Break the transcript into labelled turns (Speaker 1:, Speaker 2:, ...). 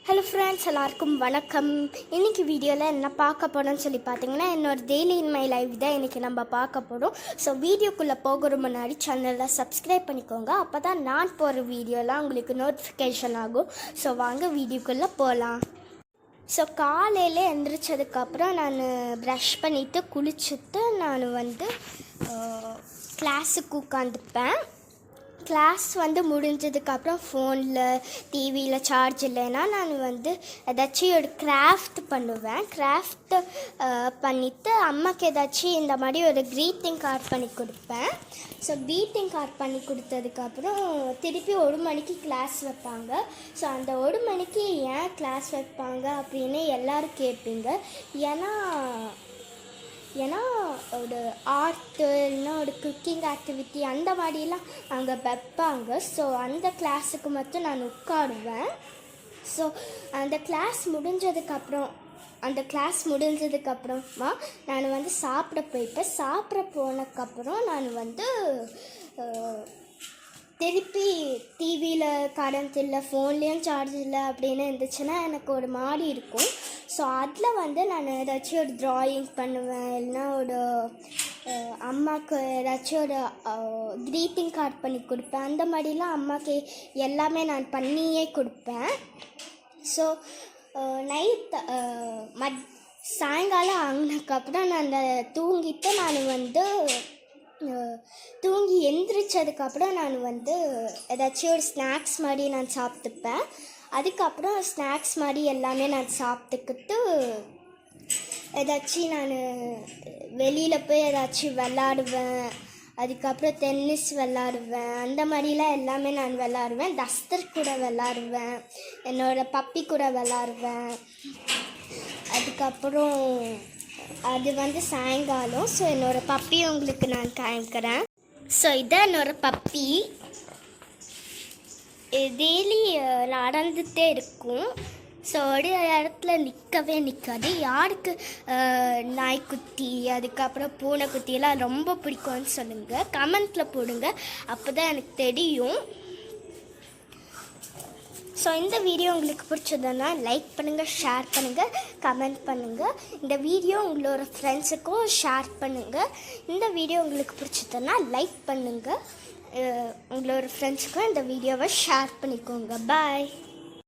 Speaker 1: Hello friends, எல்லாருக்கும் வணக்கம். இன்றைக்கி வீடியோவில் என்ன பார்க்க போகிறோன்னு சொல்லி பார்த்தீங்கன்னா, என்னோட டெய்லி இன் மை லைஃப் தான் இன்றைக்கி நம்ம பார்க்க போகிறோம். ஸோ வீடியோக்குள்ளே போகிற முன்னாடி சேனலில் சப்ஸ்கிரைப் பண்ணிக்கோங்க. அப்போ தான் நான் போகிற வீடியோலாம் உங்களுக்கு நோட்டிஃபிகேஷன் ஆகும். ஸோ வாங்க வீடியோக்குள்ளே போகலாம். ஸோ காலையில் எழுந்திரிச்சதுக்கப்புறம் நான் ப்ரஷ் பண்ணிவிட்டு குளிச்சுட்டு நான் கிளாஸுக்கு உட்காந்துப்பேன். கிளாஸ் முடிஞ்சதுக்கப்புறம் ஃபோனில் டிவியில் சார்ஜ் இல்லைன்னா நான் ஏதாச்சும் ஒரு கிராஃப்ட் பண்ணுவேன். கிராஃப்ட்டு பண்ணிவிட்டு அம்மாவுக்கு ஏதாச்சும் இந்த மாதிரி ஒரு க்ரீட்டிங் கார்ட் பண்ணி கொடுப்பேன். ஸோ க்ரீட்டிங் கார்ட் பண்ணி கொடுத்ததுக்கப்புறம் திருப்பி 1 மணிக்கு கிளாஸ் வைப்பாங்க. ஸோ அந்த 1 மணிக்கு ஏன் கிளாஸ் வைப்பாங்க அப்படின்னு எல்லோரும் கேட்பீங்க. ஏன்னா ஒரு ஆர்ட்டு இல்லைன்னா ஒரு குக்கிங் ஆக்டிவிட்டி அந்த மாதிரிலாம் அங்கே வைப்பாங்க. ஸோ அந்த கிளாஸுக்கு மட்டும் நான் உட்காருவேன். ஸோ அந்த கிளாஸ் முடிஞ்சதுக்கப்புறமா நான் சாப்பிட போயிட்டேன். சாப்பிட போனதுக்கப்புறம் நான் திருப்பி டிவியில் கரண்ட் இல்லை, ஃபோன்லேயும் சார்ஜ் இல்லை அப்படின்னு இருந்துச்சுன்னா எனக்கு ஒரு மாதிரி இருக்கும். ஸோ அதில் நான் ஏதாச்சும் ஒரு ட்ராயிங் பண்ணுவேன், இல்லைன்னா ஒரு அம்மாவுக்கு ஏதாச்சும் ஒரு க்ரீட்டிங் கார்ட் பண்ணி கொடுப்பேன். அந்த மாதிரிலாம் அம்மாவுக்கு எல்லாமே நான் பண்ணியே கொடுப்பேன். ஸோ சாயங்காலம் ஆகினதுக்கப்புறம் நான் தூங்கிட்டு தூங்கி எந்திரிச்சதுக்கப்புறம் நான் ஏதாச்சும் ஒரு ஸ்நாக்ஸ் மாதிரி நான் சாப்பிட்டுப்பேன். அதுக்கப்புறம் ஸ்நாக்ஸ் மாதிரி எல்லாமே நான் சாப்பிட்டுக்கிட்டு ஏதாச்சும் நான் வெளியில் போய் ஏதாச்சும் விளாடுவேன். அதுக்கப்புறம் டென்னிஸ் விளாடுவேன். அந்த மாதிரிலாம் எல்லாமே நான் விளாடுவேன். டஸ்டர் கூட விளாடுவேன், என்னோடய பப்பி கூட விளாடுவேன். அதுக்கப்புறம் அது சாயங்காலம். ஸோ என்னோடய பப்பி உங்களுக்கு நான் காமிக்கிறேன். ஸோ இதான் என்னோடய பப்பி. டெய்லி நடந்துகிட்டே இருக்கும். ஸோ ஒரு இடத்துல நிற்காது. யாருக்கு நாய்க்குட்டி அதுக்கப்புறம் பூனைக்குட்டியெல்லாம் ரொம்ப பிடிக்கும்னு சொல்லுங்கள், கமெண்ட்டில் போடுங்க. அப்போ தான் எனக்கு தெரியும். ஸோ இந்த வீடியோ உங்களுக்கு பிடிச்சதுன்னா லைக் பண்ணுங்கள், ஷேர் பண்ணுங்கள், கமெண்ட் பண்ணுங்கள். இந்த வீடியோ உங்களோட ஃப்ரெண்ட்ஸுக்கும் ஷேர் பண்ணுங்கள். இந்த வீடியோ உங்களுக்கு பிடிச்சதுன்னா லைக் பண்ணுங்கள், உங்களோட ஃப்ரெண்ட்ஸுக்கும் இந்த வீடியோவை ஷேர் பண்ணிக்கோங்க. பாய்.